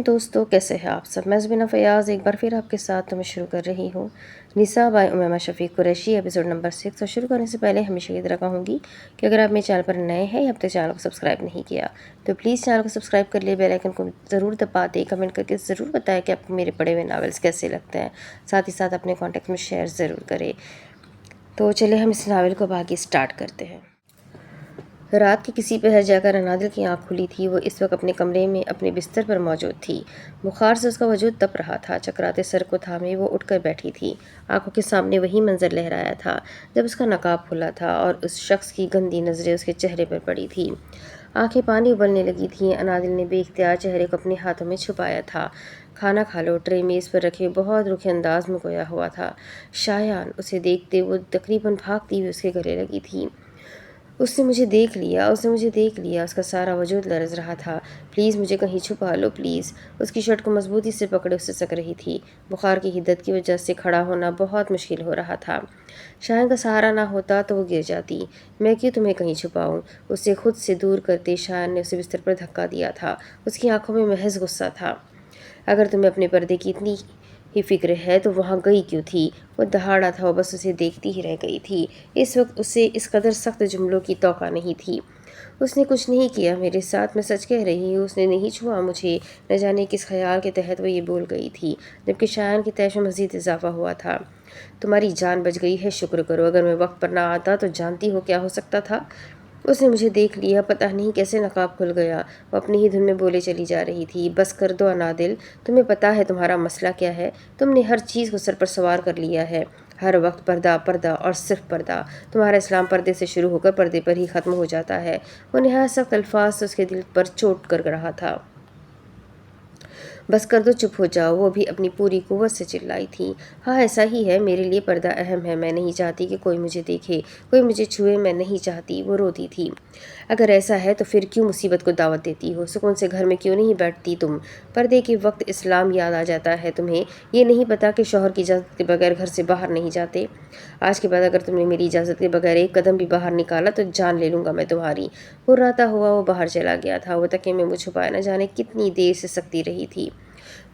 دوستوں، کیسے ہیں آپ سب؟ میں زبینہ فیاض ایک بار پھر آپ کے ساتھ میں شروع کر رہی ہوں نساء by Umaima Shafiq Qureshi episode number 6۔ اور شروع کرنے سے پہلے ہمیشہ کی طرح کہوں گی کہ اگر آپ میرے چینل پر نئے ہیں یا اب تک چینل کو سبسکرائب نہیں کیا تو پلیز چینل کو سبسکرائب کر لیں، بیل آئیکن کو ضرور دبا دیں، کمنٹ کر کے ضرور بتائیں کہ آپ کو میرے پڑھے ہوئے ناولس کیسے لگتے ہیں، ساتھ ہی ساتھ اپنے کانٹیکٹ میں شیئر ضرور کریں۔ تو چلیں ہم اس ناول کو باقی سٹارٹ کرتے ہیں۔ رات کے کسی پہر جا کر انادل کی آنکھ کھلی تھی۔ وہ اس وقت اپنے کمرے میں اپنے بستر پر موجود تھی۔ بخار سے اس کا وجود تپ رہا تھا۔ چکراتے سر کو تھامے وہ اٹھ کر بیٹھی تھی۔ آنکھوں کے سامنے وہی منظر لہرایا تھا جب اس کا نقاب کھلا تھا اور اس شخص کی گندی نظریں اس کے چہرے پر پڑی تھیں۔ آنکھیں پانی ابلنے لگی تھیں۔ انادل نے بے اختیار چہرے کو اپنے ہاتھوں میں چھپایا تھا۔ کھانا کھا لو، ٹرے میز پر رکھے بہت روکھے انداز میں گویا ہوا تھا۔ شایان اسے دیکھتے وہ تقریباً بھاگتی ہوئی اس کے گلے لگی تھی۔ اس نے مجھے دیکھ لیا، اس نے مجھے دیکھ لیا، اس کا سارا وجود لرز رہا تھا۔ پلیز مجھے کہیں چھپا لو پلیز۔ اس کی شرٹ کو مضبوطی سے پکڑے اسے سک رہی تھی۔ بخار کی حدت کی وجہ سے کھڑا ہونا بہت مشکل ہو رہا تھا۔ شایان کا سہارا نہ ہوتا تو وہ گر جاتی۔ میں کیوں تمہیں کہیں چھپاؤں؟ اسے خود سے دور کرتے شایان نے اسے بستر پر دھکا دیا تھا۔ اس کی آنکھوں میں محض غصہ تھا۔ اگر تمہیں اپنے پردے کی اتنی ہی فکر ہے تو وہاں گئی کیوں تھی؟ وہ دہاڑا تھا، وہ بس اسے دیکھتی ہی رہ گئی تھی۔ اس وقت اسے اس قدر سخت جملوں کی توقع نہیں تھی۔ اس نے کچھ نہیں کیا میرے ساتھ، میں سچ کہہ رہی ہوں، اس نے نہیں چھوا مجھے۔ نہ جانے کس خیال کے تحت وہ یہ بول گئی تھی، جبکہ شایان کی تیش میں مزید اضافہ ہوا تھا۔ تمہاری جان بچ گئی ہے، شکر کرو۔ اگر میں وقت پر نہ آتا تو جانتی ہو کیا ہو سکتا تھا؟ اس نے مجھے دیکھ لیا، پتہ نہیں کیسے نقاب کھل گیا۔ وہ اپنی ہی دھن میں بولے چلی جا رہی تھی۔ بس کر دو انادل، تمہیں پتہ ہے تمہارا مسئلہ کیا ہے؟ تم نے ہر چیز کو سر پر سوار کر لیا ہے۔ ہر وقت پردہ پردہ اور صرف پردہ۔ تمہارا اسلام پردے سے شروع ہو کر پردے پر ہی ختم ہو جاتا ہے۔ وہ نہایت سخت الفاظ سے اس کے دل پر چوٹ کر رہا تھا۔ بس کر دو، چپ ہو جاؤ، وہ بھی اپنی پوری قوت سے چلائی تھی۔ ہاں ایسا ہی ہے، میرے لیے پردہ اہم ہے، میں نہیں چاہتی کہ کوئی مجھے دیکھے، کوئی مجھے چھوئے، میں نہیں چاہتی۔ وہ روتی تھی۔ اگر ایسا ہے تو پھر کیوں مصیبت کو دعوت دیتی ہو؟ سکون سے گھر میں کیوں نہیں بیٹھتی تم؟ پردے کے وقت اسلام یاد آ جاتا ہے تمہیں؟ یہ نہیں پتا کہ شوہر کی اجازت کے بغیر گھر سے باہر نہیں جاتے؟ آج کے بعد اگر تم نے میری اجازت کے بغیر ایک قدم بھی باہر نکالا تو جان لے لوں گا میں تمہاری۔ ہراتا ہوا وہ باہر چلا گیا تھا۔ وہ تکیے میں منہ چھپائے نہ جانے کتنی دیر سے سکتی رہی تھی۔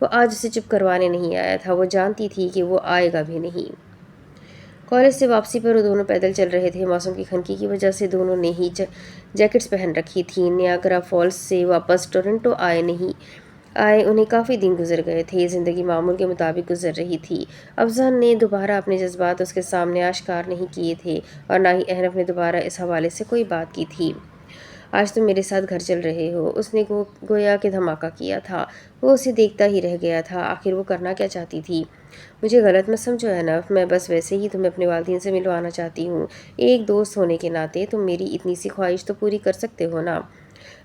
وہ آج اسے چپ کروانے نہیں آیا تھا، وہ جانتی تھی کہ وہ آئے گا بھی نہیں۔ کالج سے واپسی پر وہ دونوں پیدل چل رہے تھے۔ موسم کی خنکی کی وجہ سے دونوں نے ہی جیکٹس پہن رکھی تھیں۔ نیاگرا فالز سے واپس ٹورنٹو انہیں کافی دن گزر گئے تھے۔ زندگی معمول کے مطابق گزر رہی تھی۔ افضل نے دوبارہ اپنے جذبات اس کے سامنے آشکار نہیں کیے تھے اور نہ ہی احنف نے دوبارہ اس حوالے سے کوئی بات کی تھی۔ آج تم میرے ساتھ گھر چل رہے ہو، اس نے گویا کہ دھماکہ کیا تھا۔ وہ اسے دیکھتا ہی رہ گیا تھا۔ آخر وہ کرنا کیا چاہتی تھی؟ مجھے غلط مت سمجھو احنف، میں بس ویسے ہی تمہیں اپنے والدین سے ملوانا چاہتی ہوں۔ ایک دوست ہونے کے ناطے تم میری اتنی سی خواہش تو پوری کر سکتے ہو نا؟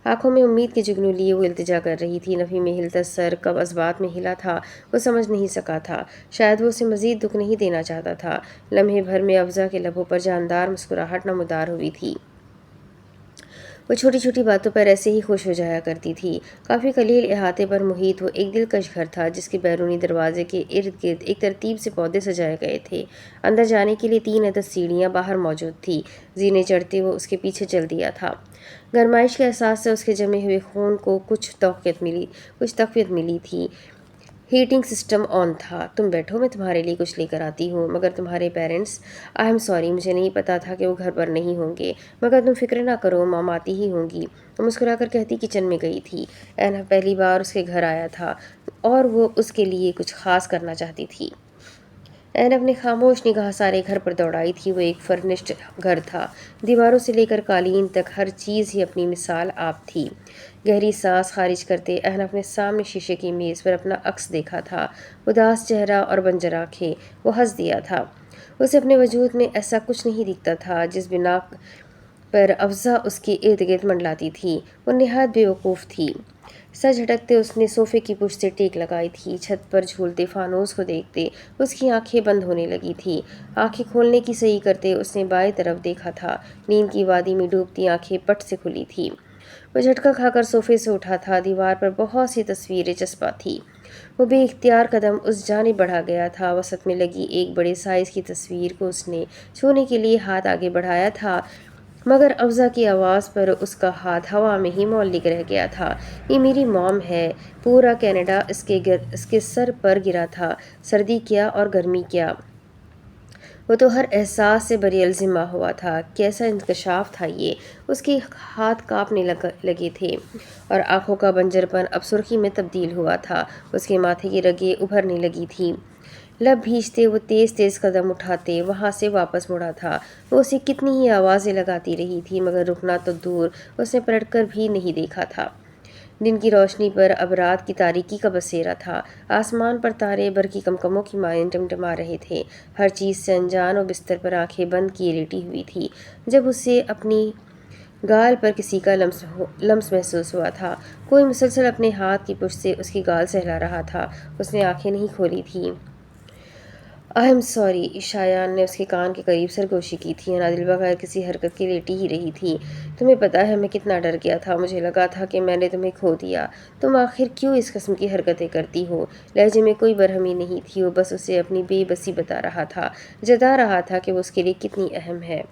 آنکھوں میں امید کے جگنو لیے وہ التجا کر رہی تھی۔ نفی میں ہلتا سر کب اسبات میں ہلا تھا وہ سمجھ نہیں سکا تھا۔ شاید وہ اسے مزید دکھ نہیں دینا چاہتا تھا۔ لمحے بھر میں افضل کے لبوں پر جاندار مسکراہٹ نمودار ہوئی تھی۔ وہ چھوٹی چھوٹی باتوں پر ایسے ہی خوش ہو جایا کرتی تھی۔ کافی قلیل احاطے پر محیط وہ ایک دلکش گھر تھا جس کے بیرونی دروازے کے ارد گرد ایک ترتیب سے پودے سجائے گئے تھے۔ اندر جانے کے لیے 3 عدد سیڑھیاں باہر موجود تھیں۔ زینے چڑھتے وہ اس کے پیچھے چل دیا تھا۔ گرمائش کے احساس سے اس کے جمے ہوئے خون کو کچھ تقویت ملی تھی۔ ہیٹنگ سسٹم آن تھا۔ تم بیٹھو، میں تمہارے لیے کچھ لے کر آتی ہوں۔ مگر تمہارے پیرنٹس؟ آئی ایم سوری، مجھے نہیں پتا تھا کہ وہ گھر پر نہیں ہوں گے۔ مگر تم فکر نہ کرو، مام آتی ہی ہوں گی، وہ مسکرا کر کہتی کچن میں گئی تھی۔ احنف پہلی بار اس کے گھر آیا تھا اور وہ اس کے لیے کچھ خاص کرنا چاہتی تھی۔ احنف نے خاموش نگاہ سارے گھر پر دوڑائی تھی۔ وہ ایک فرنشڈ گھر تھا۔ دیواروں سے لے کر قالین تک ہر چیز ہی اپنی مثال آپ تھی۔ گہری سانس خارج کرتے احنف نے سامنے شیشے کی میز پر اپنا عکس دیکھا تھا۔ اداس چہرہ اور بنجر آنکھیں۔ وہ ہنس دیا تھا۔ اسے اپنے وجود میں ایسا کچھ نہیں دکھتا تھا جس بنا پر افزا اس کے ارد گرد منڈلاتی تھی۔ وہ نہایت بے وقوف تھی۔ سر جھٹکتے اس نے صوفے کی پشت سے ٹیک لگائی تھی۔ چھت پر جھولتے فانوس کو دیکھتے اس کی آنکھیں بند ہونے لگی تھیں۔ آنکھیں کھولنے کی صحیح کرتے اس نے بائیں طرف دیکھا تھا۔ نیند کی وادی میں ڈوبتی آنکھیں پٹ سے کھلی تھیں۔ وہ جھٹکا کھا کر صوفے سے اٹھا تھا۔ دیوار پر بہت سی تصویریں چسپاں تھیں۔ وہ بے اختیار قدم اس جانب بڑھا گیا تھا۔ وسط میں لگی ایک بڑے سائز کی تصویر کو اس نے چھونے کے لیے ہاتھ آگے بڑھایا تھا مگر افزا کی آواز پر اس کا ہاتھ ہوا میں ہی معلق رہ گیا تھا۔ یہ میری موم ہے۔ پورا کینیڈا اس کے سر پر گرا تھا، سردی کیا اور گرمی کیا۔ وہ تو ہر احساس سے بری الذمہ ہوا تھا۔ کیسا انکشاف تھا یہ! اس کے ہاتھ کانپنے لگے تھے اور آنکھوں کا بنجرپن اب سرخی میں تبدیل ہوا تھا۔ اس کے ماتھے کی رگیں ابھرنے لگی تھیں۔ لب بھیجتے وہ تیز تیز قدم اٹھاتے وہاں سے واپس مڑا تھا۔ وہ اسے کتنی ہی آوازیں لگاتی رہی تھی مگر رکنا تو دور، اس نے پلٹ کر بھی نہیں دیکھا تھا۔ دن کی روشنی پر اب رات کی تاریکی کا بسیرا تھا۔ آسمان پر تارے برقی کمکموں کی مانند ٹمٹما رہے تھے۔ ہر چیز سے انجان اور بستر پر آنکھیں بند کیے لیٹی ہوئی تھی جب اسے اپنی گال پر کسی کا لمس محسوس ہوا تھا۔ کوئی مسلسل اپنے ہاتھ کی پشت سے اس کی گال سہلا رہا تھا۔ اس نے آنکھیں نہیں کھولی تھیں۔ آئی ایم سوری، شایان نے اس کے کان کے قریب سرگوشی کی تھی۔ انادل بغیر کسی حرکت کے لیٹی ہی رہی تھی۔ تمہیں پتہ ہے میں کتنا ڈر گیا تھا، مجھے لگا تھا کہ میں نے تمہیں کھو دیا۔ تم آخر کیوں اس قسم کی حرکتیں کرتی ہو؟ لہجے میں کوئی برہمی نہیں تھی، وہ بس اسے اپنی بے بسی بتا رہا تھا، جتا رہا تھا کہ وہ اس کے لیے کتنی اہم ہے۔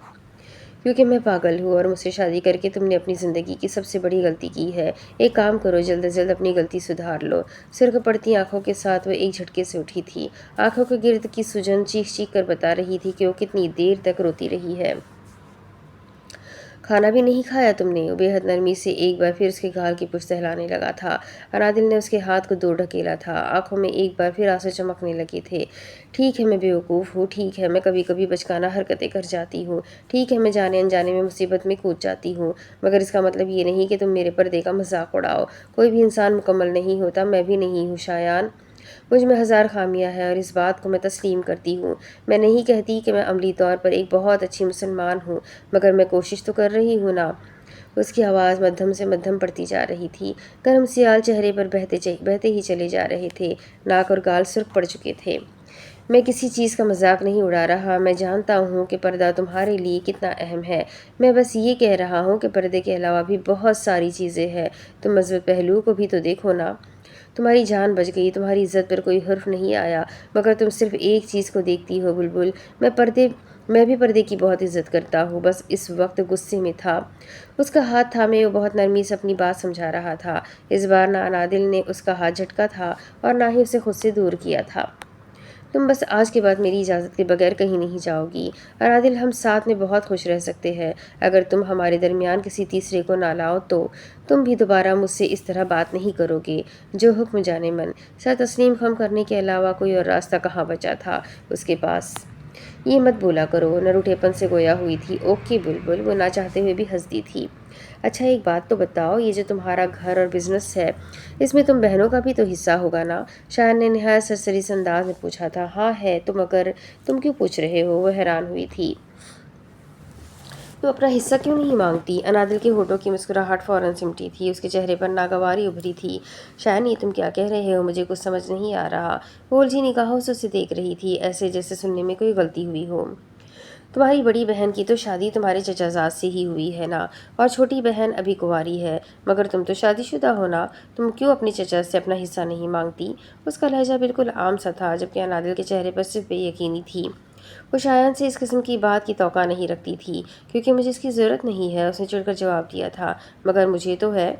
کیونکہ میں پاگل ہوں اور مجھ سے شادی کر کے تم نے اپنی زندگی کی سب سے بڑی غلطی کی ہے۔ ایک کام کرو، جلد از جلد اپنی غلطی سدھار لو۔ سرخ پڑتی آنکھوں کے ساتھ وہ ایک جھٹکے سے اٹھی تھی۔ آنکھوں کے گرد کی سجن چیخ چیخ کر بتا رہی تھی کہ وہ کتنی دیر تک روتی رہی ہے۔ کھانا بھی نہیں کھایا تم نے؟ وہ بے حد نرمی سے ایک بار پھر اس کے گال کی پشت سہلانے لگا تھا۔ انادل نے اس کے ہاتھ کو دور ڈھکیلا تھا۔ آنکھوں میں ایک بار پھر آنسو چمکنے لگے تھے۔ ٹھیک ہے میں بیوقوف ہوں، ٹھیک ہے میں کبھی کبھی بچکانہ حرکتیں کر جاتی ہوں، ٹھیک ہے میں جانے انجانے میں مصیبت میں کود جاتی ہوں، مگر اس کا مطلب یہ نہیں کہ تم میرے پردے کا مذاق اڑاؤ۔ کوئی بھی انسان مکمل نہیں ہوتا، میں بھی نہیں ہوں شایان۔ مجھ میں ہزار خامیاں ہیں اور اس بات کو میں تسلیم کرتی ہوں۔ میں نہیں کہتی کہ میں عملی طور پر ایک بہت اچھی مسلمان ہوں، مگر میں کوشش تو کر رہی ہوں نا۔ اس کی آواز مدھم سے مدھم پڑتی جا رہی تھی۔ گرم سیال چہرے پر بہتے ہی چلے جا رہے تھے۔ ناک اور گال سرخ پڑ چکے تھے۔ میں کسی چیز کا مذاق نہیں اڑا رہا، میں جانتا ہوں کہ پردہ تمہارے لیے کتنا اہم ہے۔ میں بس یہ کہہ رہا ہوں کہ پردے کے علاوہ بھی بہت ساری چیزیں ہیں۔ تم مثبت پہلو کو بھی تو دیکھو نا۔ تمہاری جان بچ گئی، تمہاری عزت پر کوئی حرف نہیں آیا، مگر تم صرف ایک چیز کو دیکھتی ہو بلبل۔ میں بھی پردے کی بہت عزت کرتا ہوں، بس اس وقت غصے میں تھا۔ اس کا ہاتھ تھامے وہ بہت نرمی سے اپنی بات سمجھا رہا تھا۔ اس بار نہ انادل نے اس کا ہاتھ جھٹکا تھا اور نہ ہی اسے خود سے دور کیا تھا۔ تم بس آج کے بعد میری اجازت کے بغیر کہیں نہیں جاؤ گی انادل، ہم ساتھ میں بہت خوش رہ سکتے ہیں۔ اگر تم ہمارے درمیان کسی تیسرے کو نہ لاؤ تو تم بھی دوبارہ مجھ سے اس طرح بات نہیں کرو گے۔ جو حکم جانے من۔ سر تسلیم خم کرنے کے علاوہ کوئی اور راستہ کہاں بچا تھا اس کے پاس؟ یہ مت بولا کرو، نروٹے پن سے گویا ہوئی تھی۔ اوکے بلبل، وہ نہ چاہتے ہوئے بھی ہنس دی تھی۔ اچھا ایک بات تو بتاؤ، یہ جو تمہارا گھر اور بزنس ہے، اس میں تم بہنوں کا بھی تو حصہ ہوگا نا؟ شایان نے نہایت سرسری سے انداز میں پوچھا تھا۔ ہاں ہے تو مگر تم کیوں پوچھ رہے ہو؟ وہ حیران ہوئی تھی۔ تو اپنا حصہ کیوں نہیں مانگتی؟ انادل کے ہونٹوں کی مسکراہٹ فوراً سمٹی تھی، اس کے چہرے پر ناگواری ابھری تھی۔ شایان یہ تم کیا کہہ رہے ہو؟ مجھے کچھ سمجھ نہیں آ رہا۔ وہ الجھی نگاہوں سے اسے دیکھ رہی تھی، ایسے جیسے سننے میں کوئی غلطی ہوئی ہو۔ تمہاری بڑی بہن کی تو شادی تمہارے چچا زاد سے ہی ہوئی ہے نا، اور چھوٹی بہن ابھی کنواری ہے، مگر تم تو شادی شدہ ہو نا، تم کیوں اپنے چچا سے اپنا حصہ نہیں مانگتی؟ اس کا لہجہ بالکل عام سا تھا، جبکہ انادل کے چہرے پر صرف بے یقینی تھی۔ وہ شایان سے اس قسم کی بات کی توقع نہیں رکھتی تھی، کیونکہ مجھے اس کی ضرورت نہیں ہے، اس نے چڑھ کر جواب دیا تھا۔ مگر مجھے تو ہے۔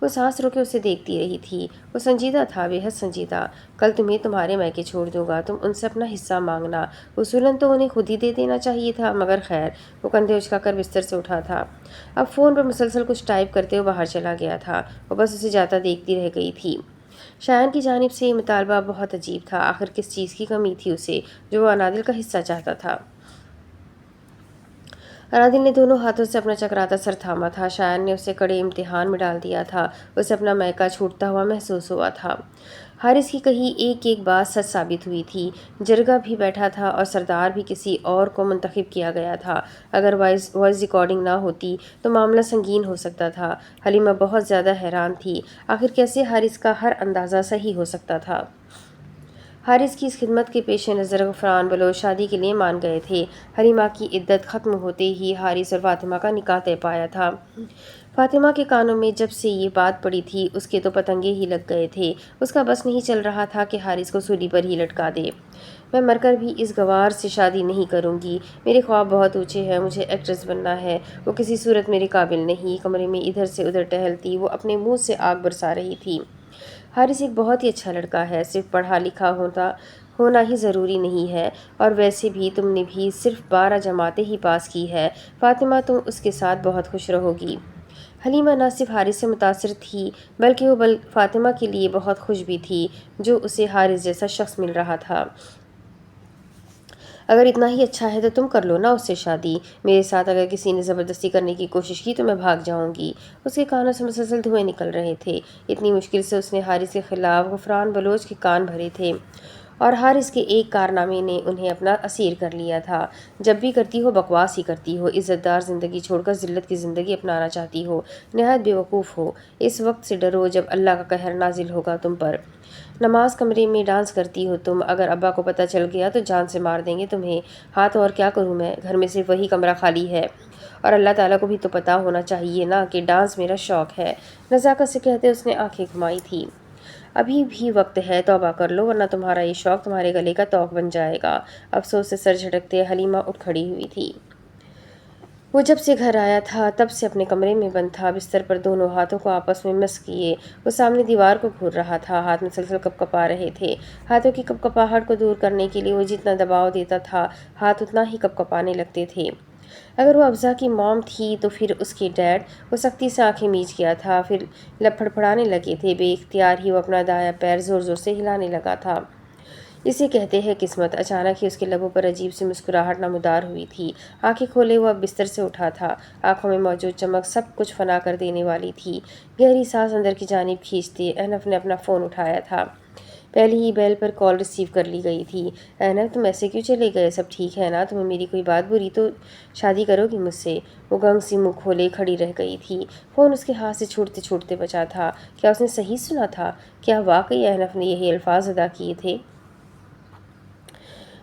وہ سانس روکے اسے دیکھتی رہی تھی۔ وہ سنجیدہ تھا، بے حد سنجیدہ۔ کل تمہیں تمہارے میکے چھوڑ دوں گا، تم ان سے اپنا حصہ مانگنا۔ اصولاً تو انہیں خود ہی دے دینا چاہیے تھا، مگر خیر۔ وہ کندھے اچکا کر بستر سے اٹھا تھا۔ اب فون پر مسلسل کچھ ٹائپ کرتے ہوئے باہر چلا گیا تھا۔ وہ بس اسے جاتا دیکھتی رہ گئی تھی۔ شایان کی جانب سے یہ مطالبہ بہت عجیب تھا۔ آخر کس چیز کی کمی تھی اسے جو وہ انادل کا حصہ چاہتا تھا؟ انادل نے دونوں ہاتھوں سے اپنا چکراتا سر تھاما تھا۔ شایان نے اسے کڑے امتحان میں ڈال دیا تھا۔ اسے اپنا میکا چھوٹتا ہوا محسوس ہوا تھا۔ حارث کی کہی ایک ایک بات سچ ثابت ہوئی تھی۔ جرگہ بھی بیٹھا تھا اور سردار بھی کسی اور کو منتخب کیا گیا تھا۔ اگر وائس ریکارڈنگ نہ ہوتی تو معاملہ سنگین ہو سکتا تھا۔ حلیمہ بہت زیادہ حیران تھی، آخر کیسے حارث کا ہر اندازہ صحیح ہو سکتا تھا۔ حارث کی اس خدمت کے پیش نظر غفران بلوچ شادی کے لیے مان گئے تھے۔ حلیمہ کی عدت ختم ہوتے ہی حارث اور فاطمہ کا نکاح طے پایا تھا۔ فاطمہ کے کانوں میں جب سے یہ بات پڑی تھی اس کے تو پتنگے ہی لگ گئے تھے۔ اس کا بس نہیں چل رہا تھا کہ حارث کو سولی پر ہی لٹکا دے۔ میں مر کر بھی اس گوار سے شادی نہیں کروں گی۔ میرے خواب بہت اونچے ہیں، مجھے ایکٹریس بننا ہے۔ وہ کسی صورت میرے قابل نہیں۔ کمرے میں ادھر سے ادھر ٹہلتی وہ اپنے منہ سے آگ برسا رہی تھی۔ حارث ایک بہت ہی اچھا لڑکا ہے، صرف پڑھا لکھا ہونا ہی ضروری نہیں ہے، اور ویسے بھی تم نے بھی صرف 12 جماعتیں ہی پاس کی ہے۔ فاطمہ تم اس کے ساتھ بہت خوش رہو گی۔ حلیمہ نہ صرف حارث سے متاثر تھی بلکہ وہ فاطمہ کے لیے بہت خوش بھی تھی جو اسے حارث جیسا شخص مل رہا تھا۔ اگر اتنا ہی اچھا ہے تو تم کر لو نا اس سے شادی۔ میرے ساتھ اگر کسی نے زبردستی کرنے کی کوشش کی تو میں بھاگ جاؤں گی۔ اس کے کانوں سے مسلسل دھوئیں نکل رہے تھے۔ اتنی مشکل سے اس نے حارث کے خلاف غفران بلوچ کے کان بھرے تھے، اور حارث کے ایک کارنامے نے انہیں اپنا اسیر کر لیا تھا۔ جب بھی کرتی ہو بکواس ہی کرتی ہو، عزت دار زندگی چھوڑ کر ذلت کی زندگی اپنانا چاہتی ہو، نہایت بے وقوف ہو۔ اس وقت سے ڈرو جب اللہ کا قہر نازل ہوگا تم پر۔ نماز کمرے میں ڈانس کرتی ہو تم، اگر ابا کو پتہ چل گیا تو جان سے مار دیں گے تمہیں۔ ہاں تو اور کیا کروں میں، گھر میں صرف وہی کمرہ خالی ہے، اور اللہ تعالیٰ کو بھی تو پتہ ہونا چاہیے نا کہ ڈانس میرا شوق ہے۔ نزاکت سے کہتے اس نے آنکھیں گھمائی تھی۔ ابھی بھی وقت ہے، توبہ کر لو ورنہ تمہارا یہ شوق تمہارے گلے کا توق بن جائے گا۔ افسوس سے سر جھٹکتے حلیمہ اٹھ کھڑی ہوئی تھی۔ وہ جب سے گھر آیا تھا تب سے اپنے کمرے میں بند تھا، بستر پر دونوں ہاتھوں کو آپس میں مس کیے وہ سامنے دیوار کو گھور رہا تھا۔ ہاتھ مسلسل کپکپا رہے تھے۔ ہاتھوں کی کپکپاہٹ کو دور کرنے کے لیے وہ جتنا دباؤ دیتا تھا ہاتھ اتنا ہی کپکپانے لگتے تھے۔ اگر وہ افزا کی موم تھی تو پھر اس کے ڈیڈ۔ وہ سختی سے آنکھیں میچ گیا تھا، پھر لب پھڑپڑانے لگے تھے۔ بے اختیار ہی وہ اپنا دایاں پیر زور زور سے ہلانے لگا تھا۔ اسے کہتے ہیں قسمت۔ اچانک ہی اس کے لبوں پر عجیب سی مسکراہٹ نمودار ہوئی تھی۔ آنکھیں کھولے وہ اب بستر سے اٹھا تھا۔ آنکھوں میں موجود چمک سب کچھ فنا کر دینے والی تھی۔ گہری سانس اندر کی جانب کھینچتے احنف نے اپنا فون اٹھایا تھا۔ پہلی ہی بیل پر کال ریسیو کر لی گئی تھی۔ احنف تم ایسے کیوں چلے گئے؟ سب ٹھیک ہے نا؟ تمہیں میری کوئی بات بری تو شادی کرو گی مجھ سے؟ وہ گنگ سی منہ کھولے کھڑی رہ گئی تھی۔ فون اس کے ہاتھ سے چھوٹتے چھوٹتے بچا تھا۔ کیا اس نے صحیح سنا تھا؟ کیا واقعی احنف نے یہی الفاظ ادا کیے تھے؟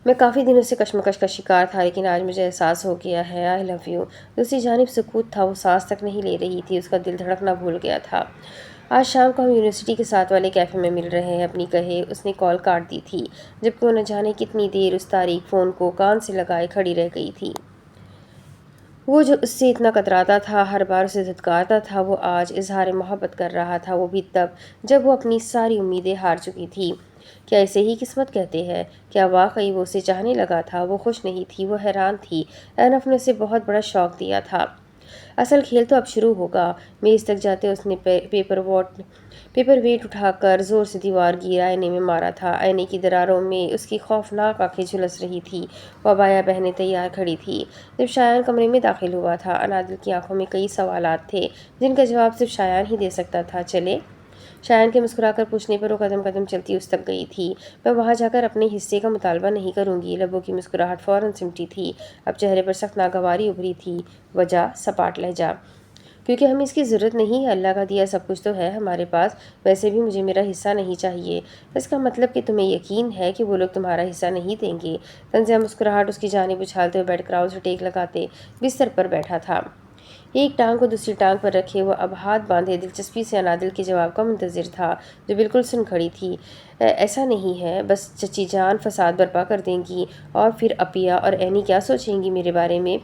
میں کافی دنوں سے کشمکش کا شکار تھا، لیکن آج مجھے احساس ہو گیا ہے۔ آئی لو یو۔ دوسری جانب سکوت تھا، وہ سانس تک نہیں لے رہی تھی، اس کا دل دھڑکنا بھول گیا تھا۔ آج شام کو ہم یونیورسٹی کے ساتھ والے کیفے میں مل رہے ہیں، اپنی کہے اس نے کال کاٹ دی تھی، جبکہ وہ نہ جانے کتنی دیر اس تاریک فون کو کان سے لگائے کھڑی رہ گئی تھی۔ وہ جو اس سے اتنا کتراتا تھا، ہر بار اسے دھتکارتا تھا، وہ آج اظہار محبت کر رہا تھا، وہ بھی تب جب وہ اپنی ساری امیدیں ہار چکی تھی۔ کیا اسے ہی قسمت کہتے ہیں؟ کیا واقعی وہ اسے چاہنے لگا تھا؟ وہ خوش نہیں تھی، وہ حیران تھی۔ احنف نے اسے بہت بڑا شوق دیا تھا۔ اصل کھیل تو اب شروع ہوگا۔ میز تک جاتے اس نے پیپر ویٹ اٹھا کر زور سے دیوار گیر آئینے میں مارا تھا۔ آئینے کی دراروں میں اس کی خوفناک آنکھیں جھلس رہی تھی۔ وہ عبایا پہنے تیار کھڑی تھی۔ جب شایان کمرے میں داخل ہوا تھا، انادل کی آنکھوں میں کئی سوالات تھے جن کا جواب صرف شایان ہی دے سکتا تھا۔ چلے؟ شایان کے مسکرا کر پوچھنے پر وہ قدم قدم چلتی اس تک گئی تھی۔ میں وہاں جا کر اپنے حصے کا مطالبہ نہیں کروں گی۔ لبوں کی مسکراہٹ فوراً سمٹی تھی، اب چہرے پر سخت ناگواری ابھری تھی۔ وجہ سپاٹ لہجہ: کیونکہ ہمیں اس کی ضرورت نہیں ہے، اللہ کا دیا سب کچھ تو ہے ہمارے پاس، ویسے بھی مجھے میرا حصہ نہیں چاہیے۔ اس کا مطلب کہ تمہیں یقین ہے کہ وہ لوگ تمہارا حصہ نہیں دیں گے؟ طنزیہ مسکراہٹ اس کی جانب اچھالتے ہوئے بیٹھ کر اسے ٹیک لگاتے بستر پر بیٹھا تھا۔ ایک ٹانگ کو دوسری ٹانگ پر رکھے وہ اب ہاتھ باندھے دلچسپی سے انادل کے جواب کا منتظر تھا، جو بالکل سن کھڑی تھی۔ ایسا نہیں ہے، بس چچی جان فساد برپا کر دیں گی، اور پھر اپیا اور اینی کیا سوچیں گی میرے بارے میں،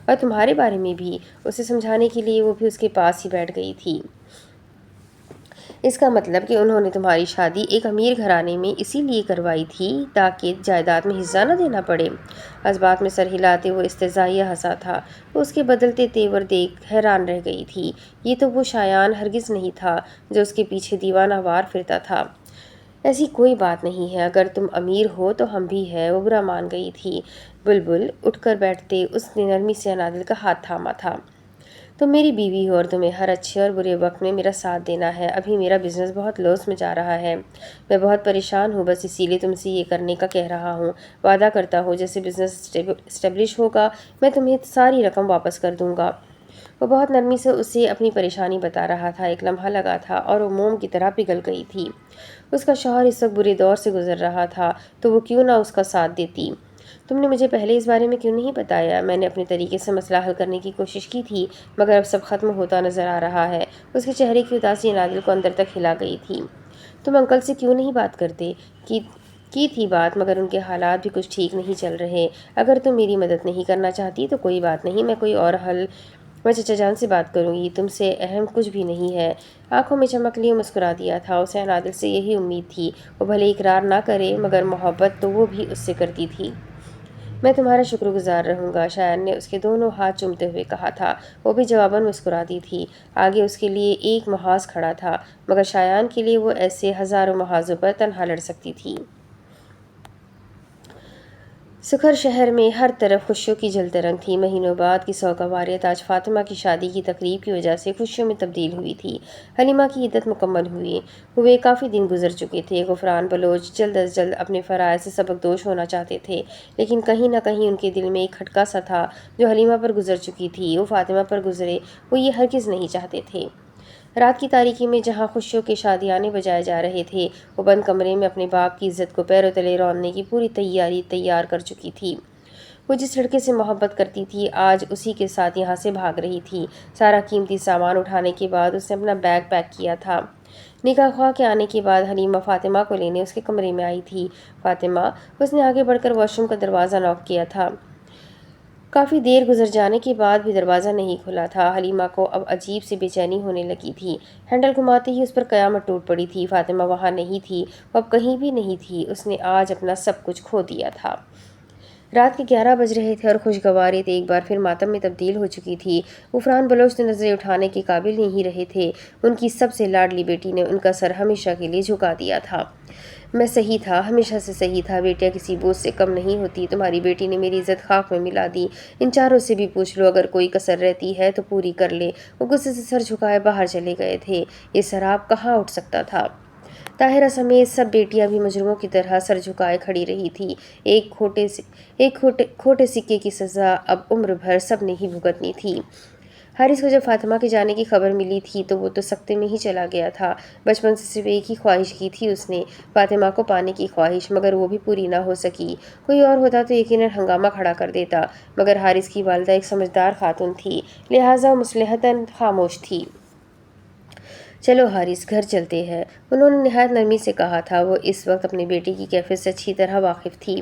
اور تمہارے بارے میں بھی؟ اسے سمجھانے کے لیے وہ بھی اس کے پاس ہی بیٹھ گئی تھی۔ اس کا مطلب کہ انہوں نے تمہاری شادی ایک امیر گھرانے میں اسی لیے کروائی تھی تاکہ جائیداد میں حصہ نہ دینا پڑے؟ اس بات میں سر ہلاتے وہ استہزائیہ ہنسا تھا۔ وہ اس کے بدلتے تیور دیکھ حیران رہ گئی تھی۔ یہ تو وہ شایان ہرگز نہیں تھا جو اس کے پیچھے دیوانہ وار پھرتا تھا۔ ایسی کوئی بات نہیں ہے، اگر تم امیر ہو تو ہم بھی ہیں، وہ برا مان گئی تھی۔ بلبل اٹھ کر بیٹھتے اس نے نرمی سے انادل کا ہاتھ تھاما تھا۔ تم میری بیوی ہو اور تمہیں ہر اچھے اور برے وقت میں میرا ساتھ دینا ہے۔ ابھی میرا بزنس بہت لاس میں جا رہا ہے، میں بہت پریشان ہوں، بس اسی لیے تم سے یہ کرنے کا کہہ رہا ہوں۔ وعدہ کرتا ہوں جیسے بزنس اسٹیبلش ہوگا میں تمہیں ساری رقم واپس کر دوں گا۔ وہ بہت نرمی سے اسے اپنی پریشانی بتا رہا تھا۔ ایک لمحہ لگا تھا اور وہ موم کی طرح پگھل گئی تھی۔ اس کا شوہر اس وقت برے دور سے گزر رہا تھا تو وہ کیوں نہ اس کا ساتھ دیتی؟ تم نے مجھے پہلے اس بارے میں کیوں نہیں بتایا؟ میں نے اپنے طریقے سے مسئلہ حل کرنے کی کوشش کی تھی، مگر اب سب ختم ہوتا نظر آ رہا ہے۔ اس کے چہرے کی اداسی نادل کو اندر تک ہلا گئی تھی۔ تم انکل سے کیوں نہیں بات کرتے؟ کی تھی بات، مگر ان کے حالات بھی کچھ ٹھیک نہیں چل رہے۔ اگر تم میری مدد نہیں کرنا چاہتی تو کوئی بات نہیں، میں چچا جان سے بات کروں گی، تم سے اہم کچھ بھی نہیں ہے۔ آنکھوں میں چمک لیے مسکرا دیا تھا۔ اسے نادل سے یہی امید تھی، وہ بھلے اقرار نہ کرے مگر محبت تو وہ بھی اس سے کرتی تھی۔ میں تمہارا شکر گزار رہوں گا، شایان نے اس کے دونوں ہاتھ چومتے ہوئے کہا تھا۔ وہ بھی جواباً مسکراتی تھی۔ آگے اس کے لیے ایک محاذ کھڑا تھا، مگر شایان کے لیے وہ ایسے ہزاروں محاذوں پر تنہا لڑ سکتی تھی۔ سکھر شہر میں ہر طرف خوشیوں کی جل ترنگ تھی۔ مہینوں بعد کی سوگواریت آج فاطمہ کی شادی کی تقریب کی وجہ سے خوشیوں میں تبدیل ہوئی تھی۔ حلیمہ کی عدت مکمل ہوئے کافی دن گزر چکے تھے۔ غفران بلوچ جلد از جلد اپنے فرائض سے سبکدوش ہونا چاہتے تھے، لیکن کہیں نہ کہیں ان کے دل میں ایک کھٹکا سا تھا جو حلیمہ پر گزر چکی تھی، وہ فاطمہ پر گزرے، وہ یہ ہرگز نہیں چاہتے تھے۔ رات کی تاریکی میں جہاں خوشیوں کے شادیانے بجائے جا رہے تھے، وہ بند کمرے میں اپنے باپ کی عزت کو پیروں تلے روننے کی پوری تیاری تیار کر چکی تھی۔ وہ جس لڑکے سے محبت کرتی تھی، آج اسی کے ساتھ یہاں سے بھاگ رہی تھی۔ سارا قیمتی سامان اٹھانے کے بعد اس نے اپنا بیگ پیک کیا تھا۔ نکاح خواہ کے آنے کے بعد حلیمہ فاطمہ کو لینے اس کے کمرے میں آئی تھی۔ فاطمہ، اس نے آگے بڑھ کر واش روم کا دروازہ نوک کیا تھا۔ کافی دیر گزر جانے کے بعد بھی دروازہ نہیں کھلا تھا۔ حلیمہ کو اب عجیب سی بے چینی ہونے لگی تھی۔ ہینڈل گھماتے ہی اس پر قیامت ٹوٹ پڑی تھی۔ فاطمہ وہاں نہیں تھی، وہ اب کہیں بھی نہیں تھی۔ اس نے آج اپنا سب کچھ کھو دیا تھا۔ رات کے 11 بج رہے تھے اور خوشگواریت ایک بار پھر ماتم میں تبدیل ہو چکی تھی۔ غفران بلوچ تو نظریں اٹھانے کے قابل نہیں رہے تھے۔ ان کی سب سے لاڈلی بیٹی نے ان کا سر ہمیشہ کے لیے جھکا دیا تھا۔ میں صحیح تھا، ہمیشہ سے صحیح تھا۔ بیٹیاں کسی بوجھ سے کم نہیں ہوتی۔ تمہاری بیٹی نے میری عزت خاک میں ملا دی۔ ان چاروں سے بھی پوچھ لو، اگر کوئی کسر رہتی ہے تو پوری کر لے۔ وہ غصے سے سر جھکائے باہر چلے گئے تھے۔ یہ سراب کہاں اٹھ سکتا تھا؟ طاہرہ سمیت سب بیٹیاں بھی مجرموں کی طرح سر جھکائے کھڑی رہی تھی۔ ایک کھوٹے سکے کی سزا اب عمر بھر سب نے ہی بھگتنی تھی۔ حارث کو جب فاطمہ کے جانے کی خبر ملی تھی تو وہ تو سکتے میں ہی چلا گیا تھا۔ بچپن سے صرف ایک ہی خواہش کی تھی اس نے، فاطمہ کو پانے کی خواہش، مگر وہ بھی پوری نہ ہو سکی۔ کوئی اور ہوتا تو یقیناً ہنگامہ کھڑا کر دیتا، مگر حارث کی والدہ ایک سمجھدار خاتون تھی، لہٰذا وہ مصلحتاً خاموش تھی۔ چلو حارث، گھر چلتے ہیں، انہوں نے نہایت نرمی سے کہا تھا۔ وہ اس وقت اپنی بیٹی کی کیفیت سے اچھی طرح واقف تھی۔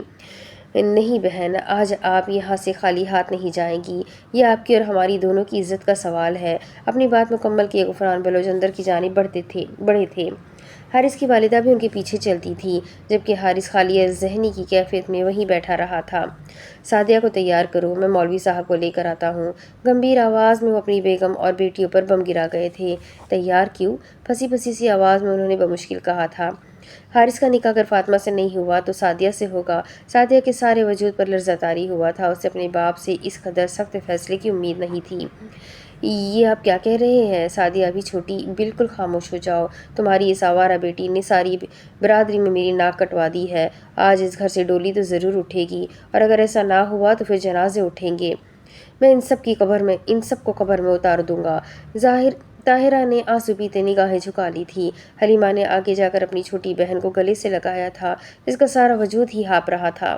نہیں بہن، آج آپ یہاں سے خالی ہاتھ نہیں جائیں گی، یہ آپ کی اور ہماری دونوں کی عزت کا سوال ہے۔ اپنی بات مکمل کیے غفران بلوچ اندر کی جانب بڑھے تھے۔ حارث کی والدہ بھی ان کے پیچھے چلتی تھی، جبکہ حارث خالی ذہنی کی کیفیت میں وہیں بیٹھا رہا تھا۔ سعدیہ کو تیار کرو، میں مولوی صاحب کو لے کر آتا ہوں۔ گمبھیر آواز میں وہ اپنی بیگم اور بیٹیوں پر بم گرا گئے تھے۔ تیار کیوں؟ پھنسی پھنسی سی آواز میں انہوں نے بمشکل کہا تھا۔ حارث کا نکاح اگر فاطمہ سے نہیں ہوا تو سعدیہ سے ہوگا۔ سعدیہ کے سارے وجود پر لرزہ طاری ہوا تھا۔ اسے اپنے باپ سے اس قدر سخت فیصلے کی امید نہیں تھی۔ یہ آپ کیا کہہ رہے ہیں؟ سعدیہ ابھی چھوٹی، بالکل خاموش ہو جاؤ۔ تمہاری اس آوارہ بیٹی نے ساری برادری میں میری ناک کٹوا دی ہے۔ آج اس گھر سے ڈولی تو ضرور اٹھے گی، اور اگر ایسا نہ ہوا تو پھر جنازے اٹھیں گے۔ میں ان سب کو قبر میں اتار دوں گا۔ طاہرہ نے آنسو پیتے نگاہیں جھکا لی تھی۔ حلیمہ نے آگے جا کر اپنی چھوٹی بہن کو گلے سے لگایا تھا، جس کا سارا وجود ہی ہانپ رہا تھا۔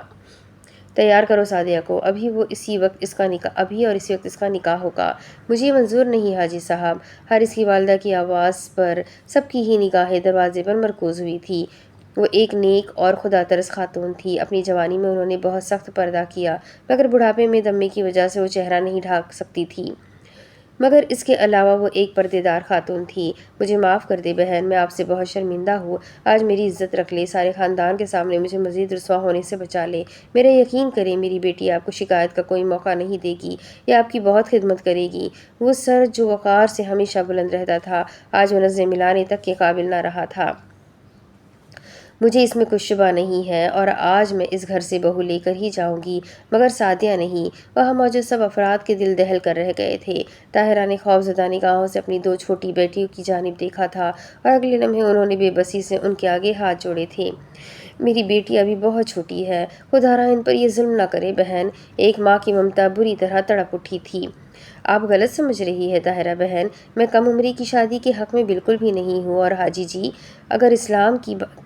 تیار کرو سعدیہ کو، ابھی اور اسی وقت اس کا نکاح ہوگا۔ مجھے منظور نہیں حاجی صاحب۔ حارث کی والدہ کی آواز پر سب کی ہی نگاہیں دروازے پر مرکوز ہوئی تھی۔ وہ ایک نیک اور خدا ترس خاتون تھی۔ اپنی جوانی میں انہوں نے بہت سخت پردہ کیا، مگر بڑھاپے میں دمے کی وجہ سے وہ چہرہ نہیں ڈھانپ سکتی تھی۔ مگر اس کے علاوہ وہ ایک پردے دار خاتون تھی۔ مجھے معاف کر دے بہن، میں آپ سے بہت شرمندہ ہوں۔ آج میری عزت رکھ لے، سارے خاندان کے سامنے مجھے مزید رسوا ہونے سے بچا لے۔ میرا یقین کریں، میری بیٹی آپ کو شکایت کا کوئی موقع نہیں دے گی، یہ آپ کی بہت خدمت کرے گی۔ وہ سر جو وقار سے ہمیشہ بلند رہتا تھا، آج وہ نظریں ملانے تک کے قابل نہ رہا تھا۔ مجھے اس میں کچھ شبہ نہیں ہے، اور آج میں اس گھر سے بہو لے کر ہی جاؤں گی، مگر سعدیہ نہیں۔ وہاں موجود سب افراد کے دل دہل کر رہ گئے تھے۔ طاہرہ نے خوفزدہ نگاہوں سے اپنی دو چھوٹی بیٹیوں کی جانب دیکھا تھا، اور اگلے لمحے انہوں نے بے بسی سے ان کے آگے ہاتھ جوڑے تھے۔ میری بیٹی ابھی بہت چھوٹی ہے، خدا را ان پر یہ ظلم نہ کرے بہن۔ ایک ماں کی ممتا بری طرح تڑپ اٹھی تھی۔ آپ غلط سمجھ رہی ہے طاہرہ بہن، میں کم عمری کی شادی کے حق میں بالکل بھی نہیں ہوں، اور حاجی جی، اگر اسلام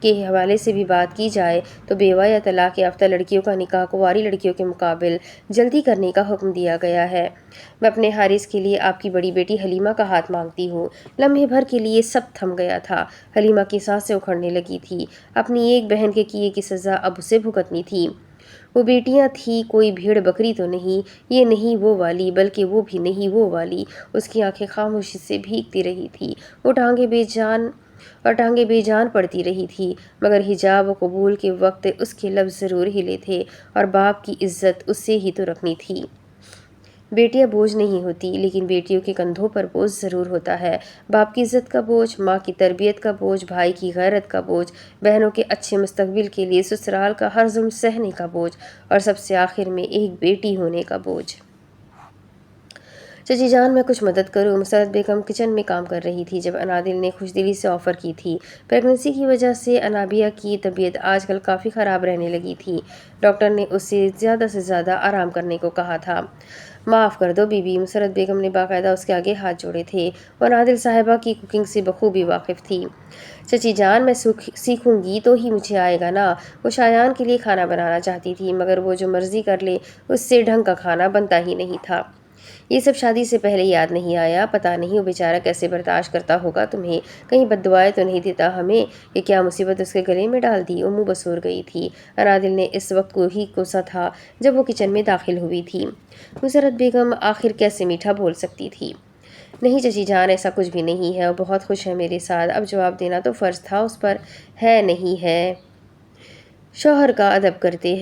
کے حوالے سے بھی بات کی جائے تو بیوہ یا طلاق یافتہ لڑکیوں کا نکاح کنواری لڑکیوں کے مقابل جلدی کرنے کا حکم دیا گیا ہے۔ میں اپنے حارث کے لیے آپ کی بڑی بیٹی حلیمہ کا ہاتھ مانگتی ہوں۔ لمحے بھر کے لیے سب تھم گیا تھا۔ حلیمہ کی سانسیں اکھڑنے لگی تھی۔ اپنی ایک بہن کے کیے کی سزا اب اسے بھگتنی تھی۔ وہ بیٹیاں تھی، کوئی بھیڑ بکری تو نہیں، یہ نہیں وہ والی، بلکہ وہ بھی نہیں وہ والی۔ اس کی آنکھیں خاموشی سے بھیگتی رہی تھی، وہ ٹانگیں بے جان پڑتی رہی تھی، مگر حجاب و قبول کے وقت اس کے لب ضرور ہلے تھے، اور باپ کی عزت اس سے ہی تو رکھنی تھی۔ بیٹیاں بوجھ نہیں ہوتی، لیکن بیٹیوں کے کندھوں پر بوجھ ضرور ہوتا ہے۔ باپ کی عزت کا بوجھ، ماں کی تربیت کا بوجھ، بھائی کی غیرت کا بوجھ، بہنوں کے اچھے مستقبل کے لیے سسرال کا ہر ظلم سہنے کا بوجھ، اور سب سے آخر میں ایک بیٹی ہونے کا بوجھ۔ چچی جان، میں کچھ مدد کروں؟ مسرت بیگم کچن میں کام کر رہی تھی جب انادل نے خوش دلی سے آفر کی تھی۔ پریگننسی کی وجہ سے انابیہ کی طبیعت آج کل کافی خراب رہنے لگی تھی۔ ڈاکٹر نے اسے زیادہ سے زیادہ آرام کرنے کو کہا تھا۔ معاف کر دو بی بی، مسرت بیگم نے باقاعدہ اس کے آگے ہاتھ جوڑے تھے۔ وہ انادل صاحبہ کی کوکنگ سے بخوبی واقف تھی۔ چچی جان، میں سیکھوں گی تو ہی مجھے آئے گا نا۔ وہ شایان کے لیے کھانا بنانا چاہتی تھی، مگر وہ جو مرضی کر لے اس سے ڈھنگ کا کھانا بنتا ہی نہیں تھا۔ یہ سب شادی سے پہلے یاد نہیں آیا؟ پتہ نہیں وہ بیچارہ کیسے برداشت کرتا ہوگا تمہیں، کہیں بد دعائیں تو نہیں دیتا ہمیں؟ یہ کیا مصیبت اس کے گلے میں ڈال دی؟ وہ منہ بسور گئی تھی۔ انادل نے اس وقت کو ہی کوسا تھا جب وہ کچن میں داخل ہوئی تھی۔ مسرت بیگم آخر کیسے میٹھا بول سکتی تھی؟ نہیں چچی جان، ایسا کچھ بھی نہیں ہے، وہ بہت خوش ہے میرے ساتھ۔ اب جواب دینا تو فرض تھا اس پر۔ ہے نہیں ہے، شوہر کا ادب کرتے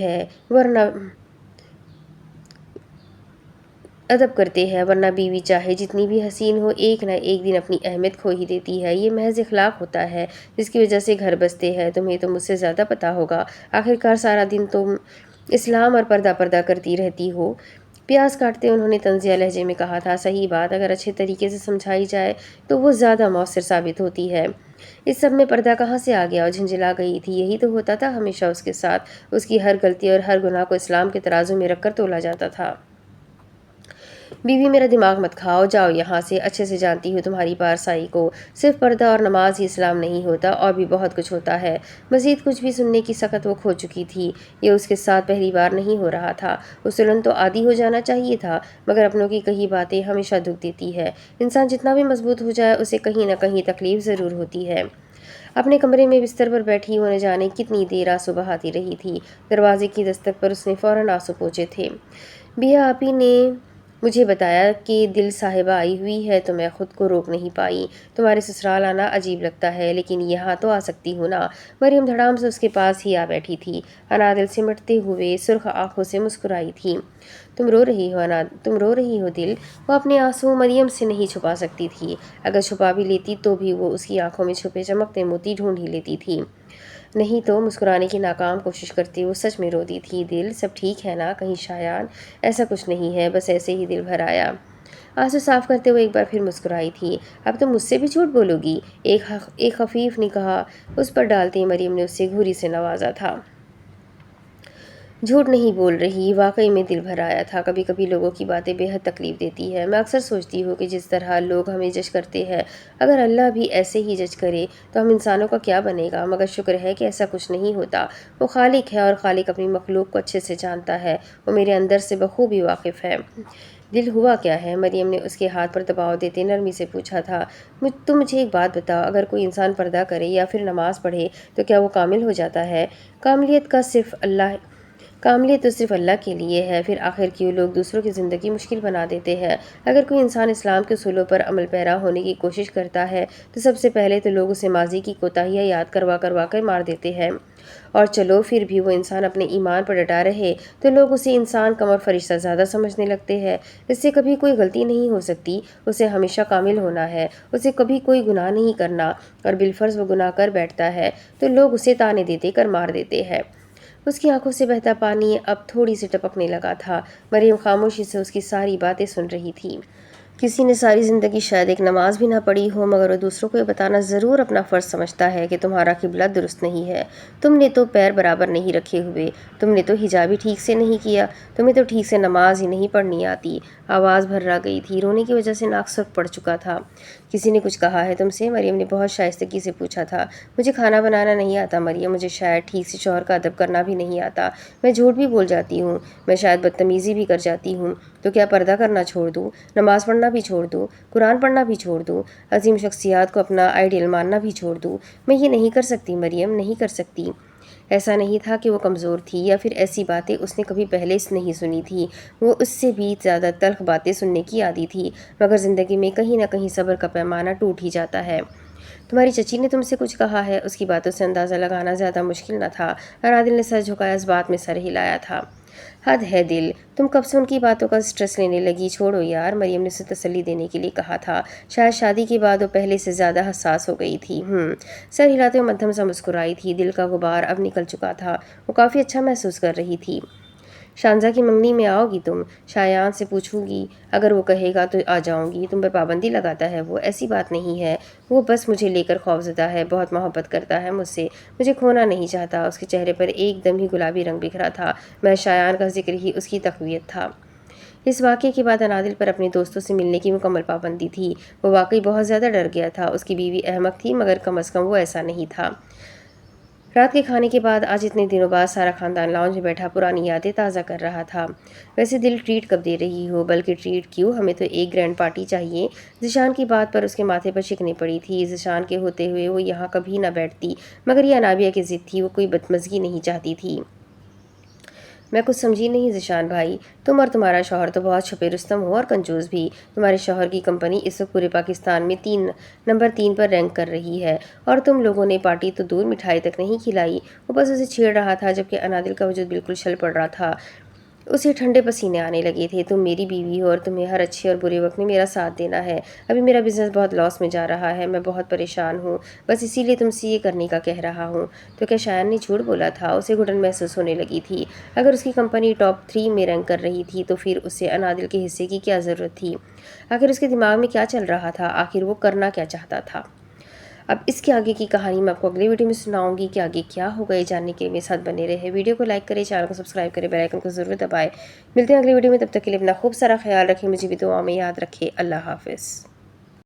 ہیں، ورنہ بیوی چاہے جتنی بھی حسین ہو، ایک نہ ایک دن اپنی اہمیت کھو ہی دیتی ہے۔ یہ محض اخلاق ہوتا ہے جس کی وجہ سے گھر بستے ہیں۔ تمہیں تو مجھ سے زیادہ پتہ ہوگا، آخرکار سارا دن تم اسلام اور پردہ کرتی رہتی ہو۔ پیاز کاٹتے انہوں نے طنزیہ لہجے میں کہا تھا۔ صحیح بات اگر اچھے طریقے سے سمجھائی جائے تو وہ زیادہ مؤثر ثابت ہوتی ہے۔ اس سب میں پردہ کہاں سے آ گیا؟ اور جھنجھلا گئی تھی۔ یہی تو ہوتا تھا ہمیشہ اس کے ساتھ، اس کی ہر غلطی اور ہر گناہ کو اسلام کے ترازو میں رکھ کر تولا جاتا تھا۔ بیوی میرا دماغ مت کھاؤ، جاؤ یہاں سے، اچھے سے جانتی ہوں تمہاری پارسائی کو۔ صرف پردہ اور نماز ہی اسلام نہیں ہوتا، اور بھی بہت کچھ ہوتا ہے۔ مزید کچھ بھی سننے کی سخت وہ کھو چکی تھی۔ یہ اس کے ساتھ پہلی بار نہیں ہو رہا تھا۔ اصولاً تو عادی ہو جانا چاہیے تھا، مگر اپنوں کی کہی باتیں ہمیشہ دکھ دیتی ہے۔ انسان جتنا بھی مضبوط ہو جائے، اسے کہیں نہ کہیں تکلیف ضرور ہوتی ہے۔ اپنے کمرے میں بستر پر بیٹھی وہ نہ جانے کتنی دیر آنسو بہاتی رہی تھی۔ دروازے کی دستک پر اس نے فوراً آنسو پوچھے تھے۔ بیا آپی نے مجھے بتایا کہ دل صاحبہ آئی ہوئی ہے تو میں خود کو روک نہیں پائی۔ تمہارے سسرال آنا عجیب لگتا ہے، لیکن یہاں تو آ سکتی ہوں نا۔ مریم دھڑام سے اس کے پاس ہی آ بیٹھی تھی۔ انادل سمٹتے ہوئے سرخ آنکھوں سے مسکرائی تھی۔ تم رو رہی ہو دل؟ وہ اپنے آنسو مریم سے نہیں چھپا سکتی تھی۔ اگر چھپا بھی لیتی تو بھی وہ اس کی آنکھوں میں چھپے چمکتے موتی ڈھونڈ ہی لیتی تھی۔ نہیں تو مسکرانے کی ناکام کوشش کرتی وہ سچ میں روتی تھی۔ دل سب ٹھیک ہے نا؟ کہیں شایان؟ ایسا کچھ نہیں ہے، بس ایسے ہی دل بھر آیا۔ آنسو صاف کرتے ہوئے ایک بار پھر مسکرائی تھی۔ اب تم مجھ سے بھی جھوٹ بولو گی؟ ایک خفیف نگاہ اس پر ڈالتے مریم نے اسے گھوری سے نوازا تھا۔ جھوٹ نہیں بول رہی، واقعی میں دل بھر آیا تھا۔ کبھی کبھی لوگوں کی باتیں بے حد تکلیف دیتی ہے۔ میں اکثر سوچتی ہوں کہ جس طرح لوگ ہمیں جج کرتے ہیں، اگر اللہ بھی ایسے ہی جج کرے تو ہم انسانوں کا کیا بنے گا؟ مگر شکر ہے کہ ایسا کچھ نہیں ہوتا۔ وہ خالق ہے، اور خالق اپنی مخلوق کو اچھے سے جانتا ہے۔ وہ میرے اندر سے بخوبی واقف ہے۔ دل ہوا کیا ہے؟ مریم نے اس کے ہاتھ پر دباؤ دیتے نرمی سے پوچھا تھا۔ تم مجھے ایک بات بتاؤ، اگر کوئی انسان پردہ کرے یا پھر نماز پڑھے تو کیا وہ کامل ہو جاتا ہے؟ کاملیت تو صرف اللہ کے لیے ہے، پھر آخر کیوں لوگ دوسروں کی زندگی مشکل بنا دیتے ہیں؟ اگر کوئی انسان اسلام کے اصولوں پر عمل پیرا ہونے کی کوشش کرتا ہے تو سب سے پہلے تو لوگ اسے ماضی کی کوتاہیاں یاد کروا کر مار دیتے ہیں، اور چلو پھر بھی وہ انسان اپنے ایمان پر ڈٹا رہے تو لوگ اسے انسان کم اور فرشتہ زیادہ سمجھنے لگتے ہیں۔ اس سے کبھی کوئی غلطی نہیں ہو سکتی، اسے ہمیشہ کامل ہونا ہے، اسے کبھی کوئی گناہ نہیں کرنا، اور بالفرض وہ گناہ کر بیٹھتا ہے تو لوگ اسے طعنے دے کر مار دیتے ہیں۔ اس کی آنکھوں سے بہتا پانی اب تھوڑی سی ٹپکنے لگا تھا۔ مریم خاموشی سے اس کی ساری باتیں سن رہی تھی۔ کسی نے ساری زندگی شاید ایک نماز بھی نہ پڑھی ہو، مگر وہ دوسروں کو یہ بتانا ضرور اپنا فرض سمجھتا ہے کہ تمہارا قبلہ درست نہیں ہے، تم نے تو پیر برابر نہیں رکھے ہوئے، تم نے تو حجاب ہی ٹھیک سے نہیں کیا، تمہیں تو ٹھیک سے نماز ہی نہیں پڑھنی آتی۔ آواز بھرا گئی تھی، رونے کی وجہ سے ناک سرخ پڑ چکا تھا۔ کسی نے کچھ کہا ہے تم سے؟ مریم نے بہت شائستگی سے پوچھا تھا۔ مجھے کھانا بنانا نہیں آتا مریم، مجھے شاید ٹھیک سے شوہر کا ادب کرنا بھی نہیں آتا، میں جھوٹ بھی بول جاتی ہوں، میں شاید بدتمیزی بھی کر جاتی ہوں، تو کیا پردہ کرنا چھوڑ دوں، نماز پڑھنا بھی چھوڑ دوں، قرآن پڑھنا بھی چھوڑ دوں، عظیم شخصیات کو اپنا آئیڈیل ماننا بھی چھوڑ دوں؟ میں یہ نہیں کر سکتی مریم، نہیں کر سکتی۔ ایسا نہیں تھا کہ وہ کمزور تھی یا پھر ایسی باتیں اس نے کبھی پہلے نہیں سنی تھی، وہ اس سے بھی زیادہ تلخ باتیں سننے کی عادی تھی، مگر زندگی میں کہیں نہ کہیں صبر کا پیمانہ ٹوٹ ہی جاتا ہے۔ تمہاری چچی نے تم سے کچھ کہا ہے؟ اس کی باتوں سے اندازہ لگانا زیادہ مشکل نہ تھا۔ انادل نے سر جھکایا، اس بات میں سر ہلایا تھا۔ حد ہے دل، تم کب سے ان کی باتوں کا سٹریس لینے لگی؟ چھوڑو یار، مریم نے اسے تسلی دینے کے لیے کہا تھا۔ شاید شادی کے بعد وہ پہلے سے زیادہ حساس ہو گئی تھی۔ سر ہلاتے ہوئے مدھم سا مسکرائی تھی، دل کا غبار اب نکل چکا تھا، وہ کافی اچھا محسوس کر رہی تھی۔ شانزہ کی منگنی میں آؤ گی تم؟ شایان سے پوچھوں گی، اگر وہ کہے گا تو آ جاؤں گی۔ تم پر پابندی لگاتا ہے وہ؟ ایسی بات نہیں ہے، وہ بس مجھے لے کر خوفزدہ ہے، بہت محبت کرتا ہے مجھ سے، مجھے کھونا نہیں چاہتا۔ اس کے چہرے پر ایک دم ہی گلابی رنگ بکھرا تھا، میں شایان کا ذکر ہی اس کی تقویت تھا۔ اس واقعے کے بعد انادل پر اپنے دوستوں سے ملنے کی مکمل پابندی تھی۔ وہ واقعی بہت زیادہ ڈر گیا تھا۔ اس کی بیوی احمق تھی، مگر کم از کم وہ ایسا نہیں تھا۔ رات کے کھانے کے بعد آج اتنے دنوں بعد سارا خاندان لاؤنج میں بیٹھا پرانی یادیں تازہ کر رہا تھا۔ ویسے دل ٹریٹ کب دے رہی ہو؟ بلکہ ٹریٹ کیوں، ہمیں تو ایک گرینڈ پارٹی چاہیے۔ ذیشان کی بات پر اس کے ماتھے پر شکنیں پڑی تھی۔ ذیشان کے ہوتے ہوئے وہ یہاں کبھی نہ بیٹھتی، مگر یہ انابیہ کی ضد تھی، وہ کوئی بدمزگی نہیں چاہتی تھی۔ میں کچھ سمجھی نہیں ذیشان بھائی، تم اور تمہارا شوہر تو بہت چھپے رستم ہو اور کنجوس بھی۔ تمہارے شوہر کی کمپنی اس وقت پورے پاکستان میں نمبر 3 پر رینک کر رہی ہے، اور تم لوگوں نے پارٹی تو دور، مٹھائی تک نہیں کھلائی۔ وہ بس اسے چھیڑ رہا تھا، جبکہ انادل کا وجود بالکل چھل پڑ رہا تھا، اسے ٹھنڈے پسینے آنے لگے تھے۔ تم میری بیوی ہو اور تمہیں ہر اچھے اور برے وقت میں میرا ساتھ دینا ہے۔ ابھی میرا بزنس بہت لاس میں جا رہا ہے، میں بہت پریشان ہوں، بس اسی لیے تم سے یہ کرنے کا کہہ رہا ہوں۔ تو کیا شایان نے جھوٹ بولا تھا؟ اسے گھٹن محسوس ہونے لگی تھی۔ اگر اس کی کمپنی ٹاپ 3 میں رینک کر رہی تھی تو پھر اسے انادل کے حصے کی کیا ضرورت تھی؟ آخر اس کے دماغ میں کیا چل رہا تھا؟ آخر وہ کرنا کیا چاہتا تھا؟ اب اس کے آگے کی کہانی میں آپ کو اگلے ویڈیو میں سناؤں گی کہ آگے کیا ہوگا۔ یہ جاننے کے لیے میرے ساتھ بنے رہے، ویڈیو کو لائک کریں، چینل کو سبسکرائب کریں، بیل آئیکن کو ضرور دبائیں۔ ملتے ہیں اگلے ویڈیو میں، تب تک کے لیے اپنا خوب سارا خیال رکھیں، مجھے بھی دعا میں یاد رکھیں۔ اللہ حافظ۔